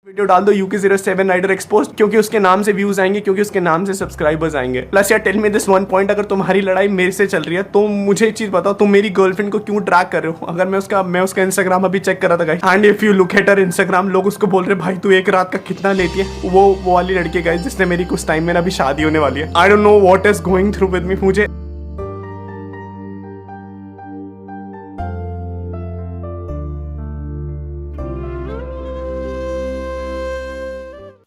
Video डाल दो UK07 rider expose, क्योंकि उसके नाम से व्यूज आएंगे, क्योंकि उसके नाम से सब्सक्राइबर्स आएंगे। प्लस यार tell me this one point, अगर तुम्हारी लड़ाई मेरे से चल रही है तो मुझे एक चीज बताओ, तुम मेरी गर्लफ्रेंड को क्यों ट्रैक कर रहे हो? अगर मैं उसका इंस्टाग्राम अभी चेक कर रहा था guys, and if you look at her Instagram, लोग उसको बोल रहे भाई तू एक रात का कितना लेती है। वो वाली लड़की गाइस जिसने मेरी कुछ टाइम में ना अभी शादी होने वाली है। I don't know what is going through with me. मुझे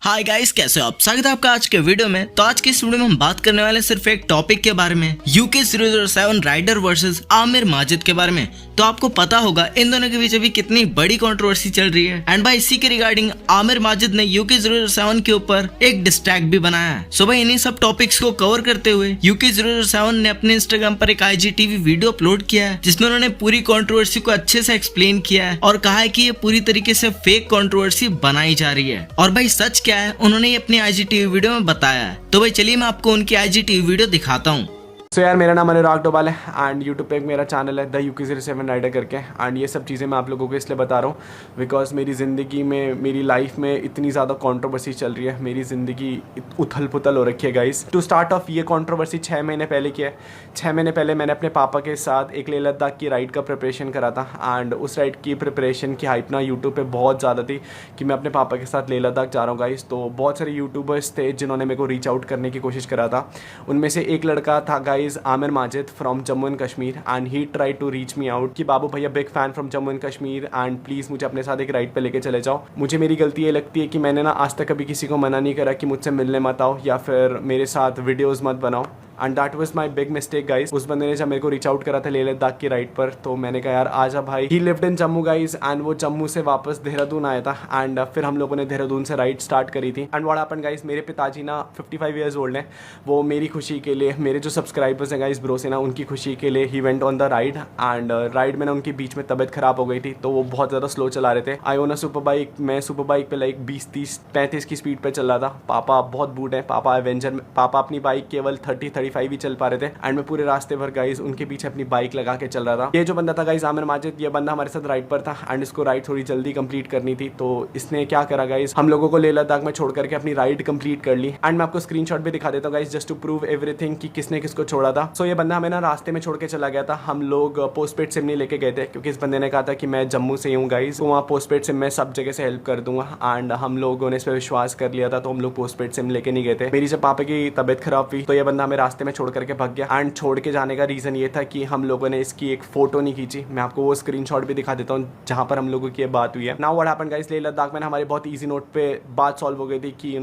हाय गाइस, कैसे हो आप? स्वागत है आपका आज के वीडियो में। तो आज की इस वीडियो में हम बात करने वाले सिर्फ एक टॉपिक के बारे में, UK007 rider versus Aamir Majid के बारे में। तो आपको पता होगा इन दोनों के बीच अभी कितनी बड़ी कंट्रोवर्सी चल रही है। एंड भाई इसी के रिगार्डिंग आमिर माजिद ने UK007 के ऊपर एक डिस्ट्रैक्ट भी बनाया है। सो भाई इन्हीं सब टॉपिक्स को कवर करते हुए UK007 ने अपने इंस्टाग्राम पर एक IGTV वीडियो अपलोड किया है, जिसमें उन्होंने पूरी कंट्रोवर्सी को अच्छे से एक्सप्लेन किया है और कहा है कि ये पूरी तरीके से फेक कंट्रोवर्सी बनाई जा रही है। और भाई सच क्या है उन्होंने ये अपनी IGTV वीडियो में बताया है। तो भाई चलिए मैं आपको उनकी IGTV वीडियो दिखाता हूँ। सो यार मेरा नाम अनुराग डोभाल है एंड यूट्यूब पे एक मेरा चैनल है द UK07 राइडर करके। एंड ये सब चीज़ें मैं आप लोगों को इसलिए बता रहा हूँ बिकॉज मेरी ज़िंदगी में, मेरी लाइफ में इतनी ज़्यादा कंट्रोवर्सी चल रही है, मेरी ज़िंदगी उथल पुथल हो रखी है गाइस। टू स्टार्ट ऑफ, ये कंट्रोवर्सी 6 महीने पहले की है। 6 महीने पहले मैंने अपने पापा के साथ एक लेह लद्दाख की राइड का प्रिपरेशन करा था। एंड उस राइड की प्रिपरेशन की हाइप ना यूट्यूब पर बहुत ज़्यादा थी कि मैं अपने पापा के साथ लेह लद्दाख जा रहा हूँ गाइस। तो बहुत सारे यूट्यूबर्स थे जिन्होंने मेरे को रीच आउट करने की कोशिश करा था। उनमें से एक लड़का था guys Aamir Majid from Jammu and Kashmir, and he tried to reach me out कि बाबू भैया big fan from Jammu and Kashmir and please मुझे अपने साथ एक राइड पे लेके चले जाओ। मुझे मेरी गलती ये लगती है कि मैंने ना आज तक कभी किसी को मना नहीं करा कि मुझसे मिलने मत आओ या फिर मेरे साथ वीडियोस मत बनाओ। And that was my big mistake guys. उस बंदे ने जब मेरे को रीच आउट करा था लेह लद्दाख की राइड पर, तो मैंने कहा यार आजा भाई। ही lived in Jammu guys and वो जम्मू से वापस देहरादून आया था। एंड फिर हम लोगों ने देहरादून से राइड स्टार्ट करी थी। एंड व्हाट हैपेंड गाइस, मेरे पिताजी ना 55 ईयर्स ओल्ड हैं। वो मेरी खुशी के लिए, मेरे जो सब्सक्राइबर्स हैं गाइस ब्रो से ना, उनकी खुशी के लिए he went on the ride. And ride में ना उनकी बीच में तबियत खराब हो गई थी, तो वो बहुत ज़्यादा स्लो चला रहे थे। आई ओन अ सुपर बाइक, मैं सुपर बाइक पे लाइक 20, 30, 35 की स्पीड पे चल रहा था। पापा बहुत बूढ़े हैं, पापा एवेंजर में, पापा अपनी बाइक केवल 30, 35 ही चल पा रहे थे। एंड मैं पूरे रास्ते भर गाइस उनके पीछे अपनी बाइक लगा के चल रहा था। ये जो बंदा था गाइस आमिर माजिद, ये बंदा हमारे साथ राइड पर था एंड इसको राइड थोड़ी जल्दी कंप्लीट करनी थी। तो इसने क्या करा गाइस, हम लोगों को लेह लद्दाख में छोड़ करके अपनी राइड कंप्लीट कर ली। एंड मैं आपको स्क्रीनशॉट भी दिखा देता हूँ guys just to prove everything कि किसने किसको छोड़ा था। सो ये बंदा हमें ना रास्ते में छोड़ के चला गया था। हम लोग पोस्ट पेड सिम नहीं लेके गए थे क्योंकि इस बंदे ने कहा था कि मैं जम्मू से हूँ गाइस, तो वहाँ पोस्ट पेड सिम मैं सब जगह से हेल्प कर दूंगा। एंड हम लोगों ने इस पर विश्वास कर लिया था, तो हम लोग पोस्ट पेड सिम लेके नहीं गए थे। मेरी जब पापा की तबियत खराब हुई तो ये बंदा हमें रास्ते में छोड़ करके भाग गया। एंड छोड़ के जाने का रीज़न ये था कि हम लोगों ने इसकी एक फ़ोटो नहीं खींची। मैं आपको वो स्क्रीनशॉट भी दिखा देता हूँ जहाँ पर हम लोगों की ये बात हुई है। Now what happened guys, Leh Ladakh में हमारे बहुत इजी नोट पे बात सॉल्व हो गई थी कि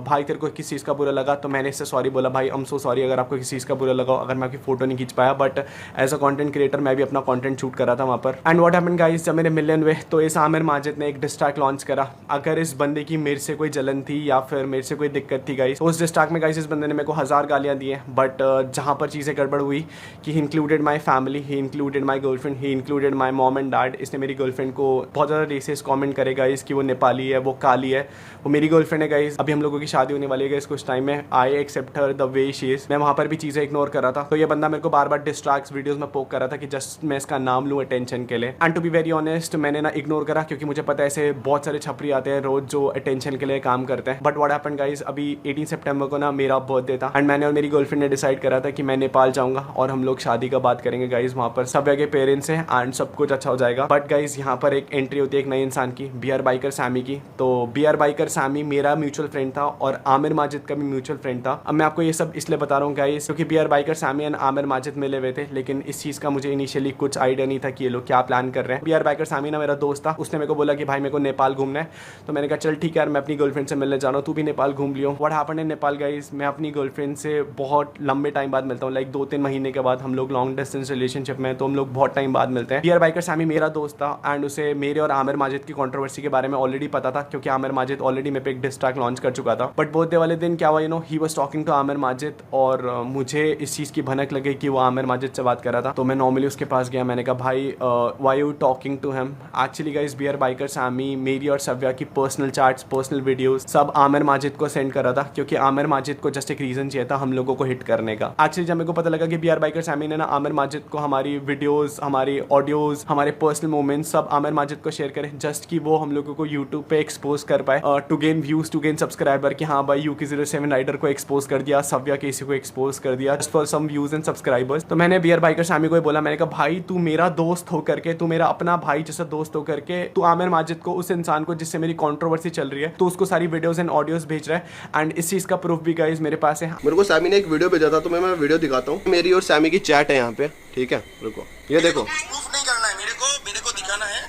भाई तेरे को किस चीज़ का बुरा लगा, तो मैंने इससे सॉरी बोला, भाई आई एम सो सॉरी अगर आपको किसी चीज़ का बुरा लगा, अगर मैं आपकी फ़ोटो नहीं खींच पाया। But as a content creator मैं भी अपना कॉन्टेंट शूट कर रहा था वहाँ पर। एंड व्हाट हैपेंड गाइस, जब मेरे मिलियन हुए तो इस आमिर माजिद ने एक डिस्ट्रैक्ट लॉन्च करा। अगर इस बंदे की मेरे से कोई जलन थी या फिर मेरे से कोई दिक्कत थी गाइस, उस डिस्ट्रैक्ट में गाइस इस बंदे ने मेरे को 1000 गालियाँ दी हैं। बट जहाँ पर चीज़ें गड़बड़ हुई कि he included my family, he included my girlfriend, he included my mom and dad. इसने मेरी गर्लफ्रेंड को बहुत ज़्यादा रेसिस कमेंट करे गाइस कि वो नेपाली है, वो काली है। वो मेरी गर्लफ्रेंड है गाइस, अभी हम लोगों की शादी होने वाली है गाइस कुछ टाइम में। I accept her the way she is. मैं वहाँ पर भी चीज़ें इग्नोर कर रहा था, तो ये बंदा मेरे को बार बार डिस्ट्रैक्ट वीडियोस में पोक कर रहा था कि जस्ट मैं इसका नाम लूँ अटेंशन के लिए। And to be very honest, मैंने ना इग्नोर करा क्योंकि मुझे पता है ऐसे बहुत सारे छपरी आते हैं रोज जो अटेंशन के लिए काम करते हैं। बट व्हाट हैपेंड गाइस, अभी 18 सितंबर को ना मेरा बर्थडे था एंड मैंने और मेरी गर्लफ्रेंड ने डिसाइड करा था कि मैं नेपाल जाऊँगा और हम लोग शादी का बात करेंगे गाइस। वहाँ पर सब के पेरेंट्स हैं एंड सब कुछ अच्छा हो जाएगा। बट गाइस यहाँ पर एक एंट्री होती है एक नए इंसान की, BR बाइकर सैमी की। तो BR बाइकर सैमी मेरा म्यूचुअल फ्रेंड था और आमिर माजिद का भी म्यूचुअल फ्रेंड था। अब मैं आपको ये सब इसलिए बता रहा हूँ गाइस क्योंकि BR biker Sammy and Aamir Majid मिले हुए थे, लेकिन इस चीज़ का मुझे इनिशियली कुछ आइडिया नहीं था कि ये लोग क्या प्लान कर रहे हैं। BR बाइकर सैमी ना मेरा दोस्त था, उसने मेरे को बोला कि भाई मेरे को नेपाल घूमना है। तो मैंने कहा चल ठीक है यार, मैं अपनी गर्लफ्रेंड से मिलने जा रहा हूँ, तू भी नेपाल घूम लियो। What happened in Nepal guys, मैं अपनी गर्लफ्रेंड से बहुत लंबे टाइम बाद मिलता हूँ, लाइक 2-3 महीने के बाद। हम लोग लॉन्ग डिस्टेंस रिलेशनशिप में, तो हम लोग बहुत टाइम बाद मिलते हैं। BR बाइकर सैमी मेरा दोस्त था एंड उसे मेरे और आमिर माजिद की कंट्रोवर्सी के बारे में ऑलरेडी पता था क्योंकि आमिर माजिद ऑलरेडी मेरे पे एक डिस्ट्रैक्ट लॉन्च कर चुका था। बट बर्थडे वाले दिन क्या हुआ, he was talking to Aamir Majid और मुझे इस चीज़ की भनक लगी कि वो आमिर माजिद से बात कर रहा था। तो मैं नॉर्मली उसके पास गया, मैंने कहा भाई why you talking to him. Actually guys BR biker Sammy मेरी और सव्या की पर्सनल चैट्स, पर्सनल वीडियोस सब आमिर माजिद को सेंड कर रहा था क्योंकि आमिर माजिद को जस्ट एक रीज़न चाहिए था हम लोगों को को हिट करने का। एक्चुअली जब मेरे को पता लगा कि BR बाइकर सैमी ने ना आमिर माजिद को हमारी वीडियोस, हमारे ऑडियोज, हमारे पर्सनल मोमेंट्स सब आमिर माजिद को शेयर करें, जस्ट कि वो हम लोगों को यूट्यूब पे एक्सपोज कर पाए, to gain views, to gain subscriber, कि हाँ भाई UK07 राइडर को एक्सपोज कर दिया, सव्या केसी को एक्सपोज कर दिया, just for some views and subscribers. तो मैंने BR बाइकर सैमी को बोला, मैंने कहा भाई तू मेरा दोस्त हो करके, तू मेरा अपना भाई जैसा दोस्त हो करके, तू आमिर माजिद को, उस इंसान को जिससे मेरी कंट्रोवर्सी चल रही है, तो उसको सारी वीडियोस एंड ऑडियोस भेज रहा है। एंड इस चीज का प्रूफ भी गाइस मेरे पास है। मेरे को सैमी ने एक वीडियो भेजा था, तो मैं वीडियो दिखाता हूँ। मेरी और सैमी की चैट है यहाँ पे, ठीक है, रुको, ये देखो। प्रूफ नहीं करना है मेरे को दिखाना है।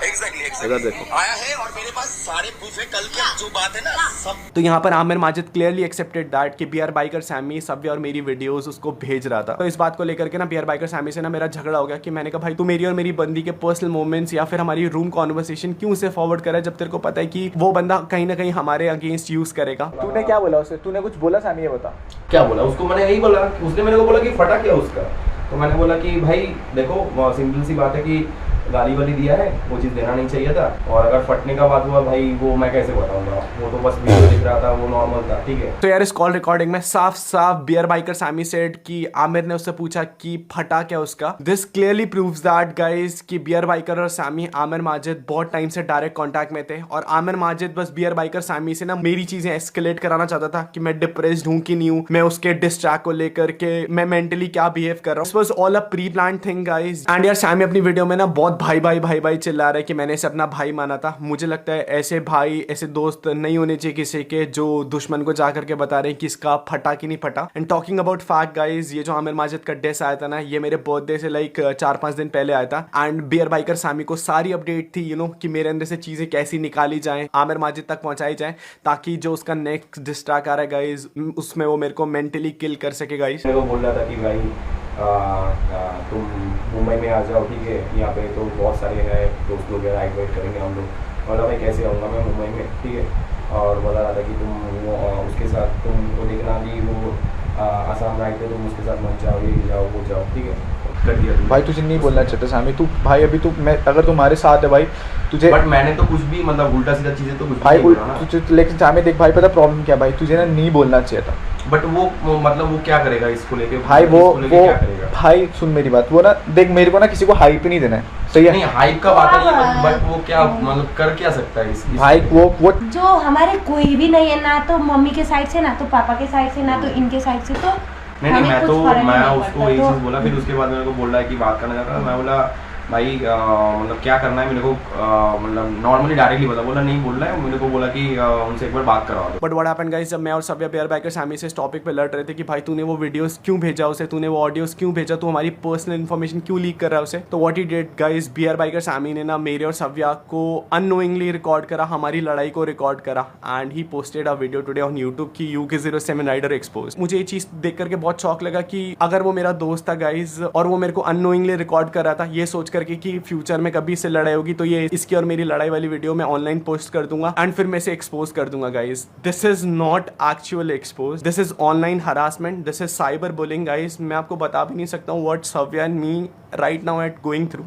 एग्जैक्टली इधर देखो, आया है और मेरे पास सारे प्रूफ है। कल की जो बात है ना सब। तो यहाँ पर Aamir Majid clearly accepted that कि BR बाइकर सैमी, सव्या और मेरी वीडियोस उसको भेज रहा था। तो इस बात को लेकर के ना BR बाइकर सैमी से ना मेरा झगड़ा हो गया कि मैंने कहा भाई तू मेरी और मेरी बंदी के पर्सनल मोमेंट्स या फिर हमारी रूम कॉन्वर्सेशन क्यों उसे फॉरवर्ड करा, जब तेरे को पता है कि वो बंदा कहीं ना कहीं हमारे अगेंस्ट यूज करेगा। तूने क्या बोला उसे? तूने कुछ बोला सैमी? ये बता। क्या बोला उसको? मैंने यही बोला, उसने मेरे को बोला कि फटा क्या उसका। तो मैंने बोला कि भाई देखो सिंपल सी बात है कि गाली वाली दिया है, वो चीज़ देना नहीं चाहिए था। और अगर फटने का बात हुआ भाई, वो मैं कैसे बताऊंगा, वो तो बस वीडियो दिख रहा था, वो नॉर्मल था, ठीक है। तो यार इस कॉल रिकॉर्डिंग में साफ साफ BR बाइकर सैमी सेड कि आमिर ने उससे पूछा कि फटा क्या उसका। This clearly proves that guys कि BR बाइकर और सैमी, आमिर माजिद बहुत टाइम से डायरेक्ट कांटेक्ट में थे, और आमिर माजिद बस BR बाइकर सैमी से ना मेरी चीजें एस्केलेट कराना चाहता था कि मैं डिप्रेस्ड हूँ कि नहीं हूँ, मैं उसके डिस ट्रैक को लेकर के मैं मेंटली क्या बिहेव कर रहा हूँ। This was all a pre planned thing guys. And यार सैमी अपनी वीडियो में ना बहुत भाई भाई भाई भाई चिल्ला रहा है कि मैंने इसे अपना भाई माना था। मुझे लगता है ऐसे भाई, ऐसे दोस्त नहीं होने चाहिए किसी के जो दुश्मन को जाकर के बता रहे हैं कि इसका फटा कि नहीं फटा। And talking about fact guys, ये जो आमिर माजिद का डिस आया था ना, ये मेरे बर्थडे से लाइक 4-5 दिन पहले आया था। एंड BR बाइकर सैमी को सारी अपडेट थी कि मेरे अंदर से चीजें कैसी निकाली जाएं, आमिर माजिद तक पहुंचाई जाएं, ताकि जो उसका नेक्स्ट डिस ट्रैक आ रहा है गाइस, उसमें वो मेरे को मेंटली किल कर सके गाइस। मेरे को बोल रहा था कि भाई तुम मुंबई में आ जाओ, ठीक है, यहाँ पे तो बहुत सारे हैं दोस्त लोग, राइड वाइड करेंगे हम लोग। बोला भाई कैसे आऊँगा मैं मुंबई में, ठीक है। और बता रहा था कि तुम उसके साथ तुमको देखना कि वो आसाम राइड पे, तुम उसके साथ मत जाओ, ये जाओ वो जाओ, ठीक है। कर दिया भाई तुझे नहीं बोलना चाहता सैमी, तू भाई अभी तू, मैं अगर तुम्हारे साथ है भाई तुझे, बट मैंने तो कुछ भी मतलब उल्टा सीधा चीज़ें तो कुछ भी भाई नहीं बोला ना। तुझे, लेकिन सैमी देख भाई, पता प्रॉब्लम क्या भाई, तुझे ना नहीं बोलना चाहिए था। बट वो मतलब वो क्या करेगा इसको लेके भाई वो क्या करेगा? भाई सुन मेरी बात, वो ना देख, मेरे को ना किसी को हाइप नहीं देना है, सही है? नहीं हाइप का बात नहीं है, बट वो क्या मतलब कर क्या सकता है इस भाई वो जो हमारे कोई भी नहीं है ना, तो मम्मी के साइड से ना तो पापा के साइड से ना तो इनके साइड से, तो नहीं हमें मैं कुछ तो फर्क मैं नहीं उसको पड़ता। यही तो चीज़ बोला। फिर उसके बाद मेरे को बोल रहा है कि बात करना चाहता है। मैं बोला भाई मतलब क्या करना है मेरे को, मतलब नॉर्मली डायरेक्टली बोला नहीं बोल रहा है। मेरे को बोला कि उनसे एक बार बात करवा दो। बट व्हाट हैपेंड गाइस, जब मैं और सव्या BR बाइकर सैमी से इस टॉपिक पे लड़ रहे थे कि भाई तूने वो वीडियोस क्यों भेजा उसे, तूने वो ऑडियोस क्यों भेजा, तू हमारी पर्सनल इन्फॉर्मेशन क्यों लीक कर रहा है उसे। तो what he did guys, BR biker Sammy ने ना मेरे और सव्या को अननोइंगली रिकॉर्ड करा, हमारी लड़ाई को रिकॉर्ड करा, and he posted a video today on YouTube की UK07 राइडर एक्सपोज। मुझे ये चीज देख करके बहुत शौक लगा कि अगर वो मेरा दोस्त था गाइस और वो मेरे को अननोइंगली रिकॉर्ड कर रहा था, ये सोच करके कि फ्यूचर में कभी इससे लड़ाई होगी तो ये इसकी और मेरी लड़ाई वाली वीडियो मैं ऑनलाइन पोस्ट कर दूंगा एंड फिर मैं इसे एक्सपोज कर दूंगा guys. This is not actual expose, this is online harassment, this is cyber bullying guys. मैं आपको बता भी नहीं सकता हूँ what Savya and me right now at going through,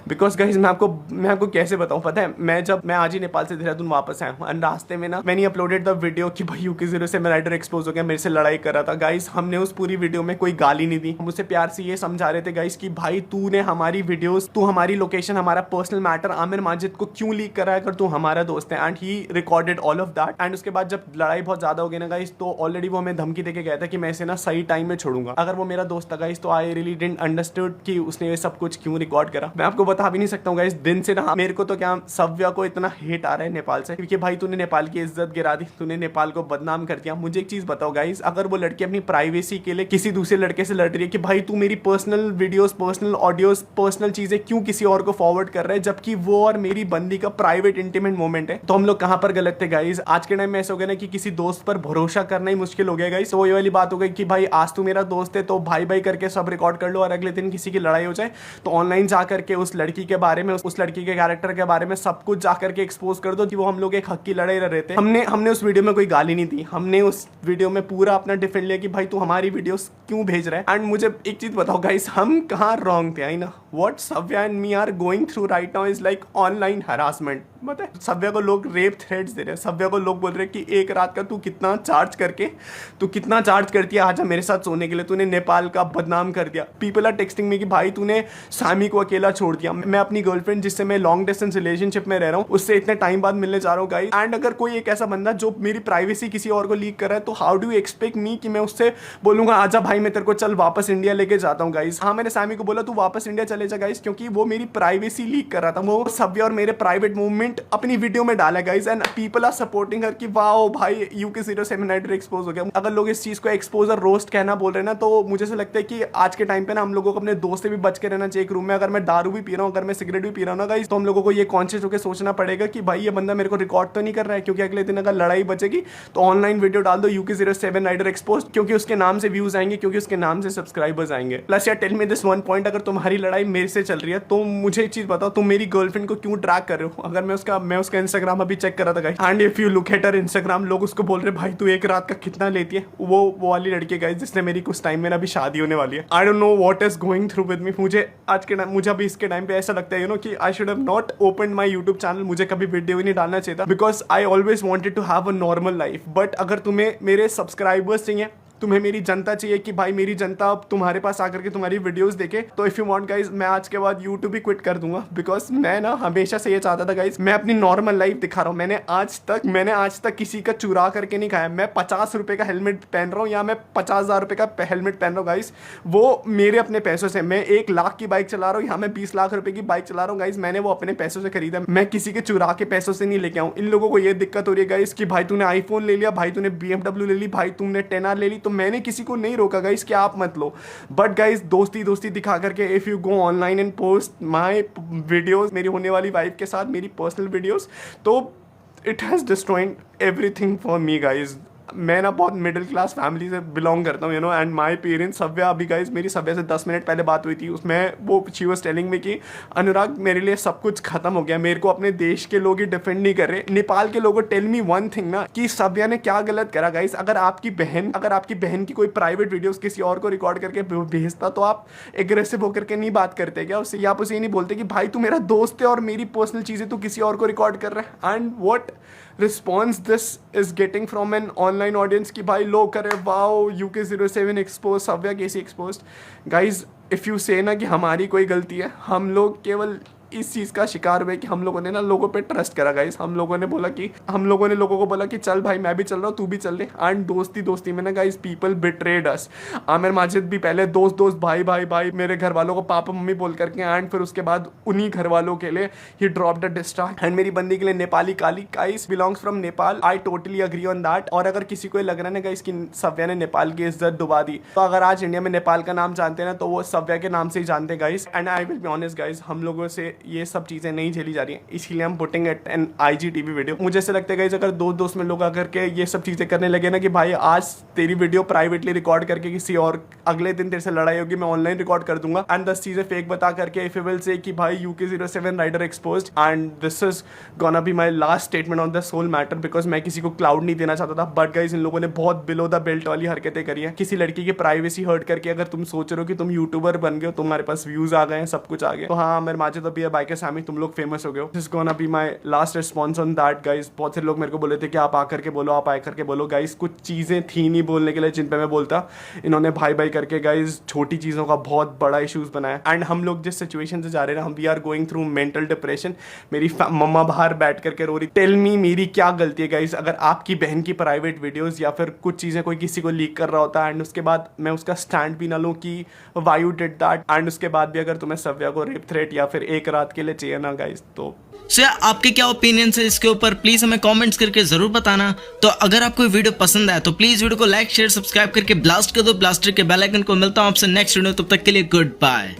because guys मैं आपको कैसे बताऊँ। पता है मैं आज ही नेपाल से देहरादून वापस आया हूँ, एंड रास्ते में ना मैंने अपलोडेड द वीडियो कि भाई UK07 राइडर एक्सपोज हो गया, मेरे से लड़ाई कर रहा था। गाइस हमने उस पूरी वीडियो में कोई गाली नहीं दी, हम उसे प्यार से ये समझा रहे थे गाइस कि भाई तूने हमारी वीडियोस, तू हमारी लोकेशन, हमारा पर्सनल मैटर आमिर माजिद को क्यों लीक करा है अगर तू हमारा दोस्त है। And he recorded all of that. And उसके बाद जब लड़ाई बहुत ज्यादा हो गई ना गाइस, तो ऑलरेडी वो हमें धमकी देके गया था कि मैं इसे ना सही टाइम में छोड़ूंगा। अगर वो मेरा दोस्त था गाइस, तो आई रियली डिडंट अंडरस्टूड कि उसने ये सब कुछ क्यों रिकॉर्ड करा। मैं आपको बता भी नहीं सकता हूँ गाइस, दिन से ना मेरे को तो क्या सव्या को इतना हेट आ रहा है नेपाल से, क्योंकि भाई तूने नेपाल की इज्जत गिरा दी, तूने नेपाल को बदनाम कर दिया। मुझे एक चीज बताओ गाइस, अगर वो लड़की अपनी प्राइवेसी के लिए किसी दूसरे लड़के से लड़ रही है कि भाई तू मेरी personal videos, personal audios, personal चीजें क्यों किसी और को फॉरवर्ड कर रहा है, जबकि वो और मेरी बंदी का प्राइवेट इंटीमेट मोमेंट है, तो हम लोग कहां पर गलत थे गाइस। आज के टाइम में ऐसा हो गया ना कि किसी दोस्त पर भरोसा करना ही मुश्किल हो गया गाइस। तो ये वाली बात हो गई कि भाई आज तू मेरा दोस्त है तो भाई भाई करके सब रिकॉर्ड कर लो, और अगले दिन किसी की लड़ाई हो जाए तो ऑनलाइन जाकर के उस लड़की के बारे में, उस लड़की के कैरेक्टर के बारे में सब कुछ जाकर के एक्सपोज कर दो कि वो हम लोग एक हक की लड़ाई लड़ रहे थे। हमने उस वीडियो में कोई गाली नहीं दी, हमने उस वीडियो में पूरा अपना डिफेंड लिया कि भाई तू हमारी वीडियोस क्यों भेज रहा है। एंड मुझे एक चीज बताओ गाइस, हम कहाँ रॉन्ग थे? आई know what Savya and me are going through right now is like online harassment. मतलब सव्या को लोग रेप थ्रेट्स दे रहे हैं, सव्या को लोग बोल रहे हैं कि एक रात का तू कितना चार्ज करती है आजा मेरे साथ सोने के लिए, तूने नेपाल का बदनाम कर दिया। पीपल आर टेक्सटिंग में कि भाई तूने सामी को अकेला छोड़ दिया। मैं अपनी गर्लफ्रेंड जिससे मैं लॉन्ग डिस्टेंस रिलेशनशिप में रह रहा हूँ उससे इतने टाइम बाद मिलने जा रहा हूँ गाइस, एंड अगर कोई एक ऐसा बंदा जो मेरी प्राइवेसी किसी और को लीक कर रहा है तो how do you expect me कि मैं उससे बोलूंगा आजा भाई मैं तेरे को चल वापस इंडिया लेके जाता हूँ गाइस। हाँ मैंने सामी को बोला तू वापस इंडिया चले जा गाइस, क्योंकि वो मेरी प्राइवेसी लीक कर रहा था, वो सव्या और मेरे प्राइवेट मूवमेंट अपनी वीडियो में डाला guys, and people are supporting her कि वाओ भाई UK07 राइडर एक्सपोज हो गया। अगर लोग इस चीज को एक्सपोज और रोस्ट कहना बोल रहे हैं ना, तो मुझे से लगता है कि आज के टाइम पे ना हम लोगों को अपने दोस्त से भी बच के रहना चाहिए एक रूम में। अगर मैं दारू भी पी रहा हूँ, अगर मैं सिगरेट भी पी रहा हूँ ना गाइस, तो हम लोगों को ये कॉन्शियस होकर सोचना पड़ेगा कि भाई ये बंदा मेरे को रिकॉर्ड तो नहीं कर रहा है, क्योंकि अगले दिन अगर लड़ाई बचेगी तो ऑनलाइन वीडियो डाल दो UK07 राइडर एक्सपोज, क्योंकि उसके नाम से व्यूज आएंगे, क्योंकि उसके नाम से सब्सक्राइबर्स आएंगे। प्लस यार tell me this one point, अगर तुम्हारी लड़ाई मेरे से चल रही है तो मुझे एक चीज बताओ, तुम मेरी गर्लफ्रेंड को क्यों ट्रैक कर रहे हो? अगर मैं उसका इंस्टाग्राम अभी चेक कर रहा था guys, and if you look at her Instagram, लोग उसको बोल रहे भाई तू एक रात का कितना लेती है। वो वाली लड़की गाइस जिसने मेरी कुछ टाइम में अभी शादी होने वाली है। I don't know what is going through with me. मुझे अभी इसके टाइम पे ऐसा लगता है कि I should have not open my YouTube channel, मुझे कभी वीडियो ही नहीं डालना चाहिए था, because I always wanted to have a normal life. But अगर तुम्हें मेरे सब्सक्राइबर्स चाहिए, तुम्हें मेरी जनता चाहिए कि भाई मेरी जनता अब तुम्हारे पास आकर के तुम्हारी वीडियोस देखे, तो इफ यू वांट गाइस मैं आज के बाद यूट्यूब भी क्विट कर दूंगा, बिकॉज मैं ना हमेशा से ये चाहता था गाइस, मैं अपनी नॉर्मल लाइफ दिखा रहा हूँ। मैंने आज तक किसी का चुरा करके नहीं खाया। मैं 50 रुपए का हेलमेट पहन रहा हूँ या मैं 50,000 रुपए का हेलमेट पहन रहा हूँ गाइस, वो मेरे अपने पैसों से। मैं 1 लाख की बाइक चला रहा हूँ या मैं 20 लाख रुपए की बाइक चला रहा हूँ गाइस, मैंने वो अपने पैसों से खरीदा, मैं किसी के चुरा के पैसों से नहीं लेके आऊँ। इन लोगों को ये दिक्कत हो रही है गाइस कि भाई तूने आईफोन ले लिया, भाई तूने BMW ले ली, भाई तुमने 10R ले ली, तो मैंने किसी को नहीं रोका गाइस कि आप मत लो। बट गाइस दोस्ती दिखा करके if you go online and post my videos, मेरी होने वाली वाइफ के साथ मेरी पर्सनल वीडियोस, तो it has destroying everything for me guys. मैं ना बहुत मिडिल क्लास फैमिली से बिलोंग करता हूँ एंड माय पेरेंट्स। सव्या अभी गाइस मेरी सव्या से 10 मिनट पहले बात हुई थी, उसमें वो शी वाज टेलिंग मी कि अनुराग मेरे लिए सब कुछ खत्म हो गया, मेरे को अपने देश के लोग ही डिफेंड नहीं कर रहे। नेपाल के लोगों टेल मी वन थिंग ना कि सव्या ने क्या गलत करा गाइस। अगर आपकी बहन की कोई प्राइवेट वीडियोस किसी और को रिकॉर्ड करके भेजता तो आप एग्रेसिव होकर के नहीं बात करते क्या उससे, या आप उसे नहीं बोलते कि भाई तू मेरा दोस्त है और मेरी पर्सनल चीजें तू किसी और को रिकॉर्ड कर रहा है। And what response this is getting from an online audience कि भाई लोग करे वाओ UK07 एक्सपोज, सव्या कैसी एक्सपोज। गाइज इफ़ यू से ना कि हमारी कोई गलती है, हम लोग केवल इस चीज़ का शिकार हुए कि हम लोगों ने ना लोगों पे ट्रस्ट करा गाइस। हम लोगों ने लोगों को बोला कि चल भाई मैं भी चल रहा हूँ तू भी चल ले, एंड दोस्ती में ना गाइस पीपल बिट्रेड अस। आमिर माजिद भी पहले दोस्त भाई मेरे घर वालों को पापा मम्मी बोल करके, एंड फिर उसके बाद उन्हीं घर वालों के लिए he drop the distract. And मेरी बंदी के लिए नेपाली काली guys belongs from Nepal, I totally agree on that. और अगर किसी को लग रहा है ना गाइस कि सव्या ने नेपाल की इज्जत डुबा दी, तो अगर आज इंडिया में नेपाल का नाम जानते हैं ना तो वो सव्या के नाम से ही जानते हैं guys. And I will be honest guys, हम लोगों से ये सब चीजें नहीं झेली जा रही हैं, इसीलिए हम putting it on IGTV video. मुझे ऐसे लगता है गाइस अगर दोस्त में लोग आकर के ये सब चीजें करने लगे ना कि भाई आज तेरी वीडियो प्राइवेटली रिकॉर्ड करके किसी और, अगले दिन तेरे से लड़ाई होगी मैं ऑनलाइन रिकॉर्ड कर दूंगा, एंड 10 चीजें फेक बता करके इफ यू विल से कि भाई UK07 rider exposed, and this is gonna be my last statement on this whole matter, because मैं किसी को क्लाउड नहीं देना चाहता था। बट गाइस इन लोगों ने बहुत बिलो द बेल्ट वाली हरकतें करी है, किसी लड़की की प्राइवेसी हर्ट करके। अगर तुम सोच रहे हो कि तुम यूट्यूबर बन गए हो, तुम्हारे पास व्यूज आ गए हैं, सब कुछ आ गया, तो हाँ मेरे माजिद तो भी है, बाइक सामी तुम लोग फेमस हो गए हो। This is gonna be my last response on that guys. बहुत से लोग मेरे को बोले थे कि आप आकर के बोलो गाइस, कुछ चीजें थी नहीं बोलने के लिए जिन पे मैं बोलता, इन्होंने भाई करके गाइस छोटी चीजों का बहुत बड़ा इश्यूज बनाया। एंड हम लोग जिस सिचुएशन से जा रहे हैं ना, हम we are going through mental depression. मेरी मम्मा बाहर बैठ करके रो रही, टेल मी मेरी क्या गलती है गाइस। अगर आपकी बहन की प्राइवेट वीडियोस या फिर कुछ चीजें कोई किसी को लीक कर रहा होता है एंड उसके बाद मैं उसका स्टैंड भी ना लूं कि why you did that, and उसके बाद भी अगर तुम्हें सव्या को रेप थ्रेट या फिर एक रात के लिए चाहिए ना गाइस, तो आपके क्या ओपिनियन है इसके ऊपर प्लीज हमें कमेंट्स करके जरूर बताना। तो अगर आपको वीडियो पसंद आया तो प्लीज वीडियो को लाइक शेयर सब्सक्राइब करके ब्लास्ट कर दो ब्लास्टर के बेल आइकन को। मिलता हूं आपसे नेक्स्ट वीडियो, तब तक के लिए गुड बाय।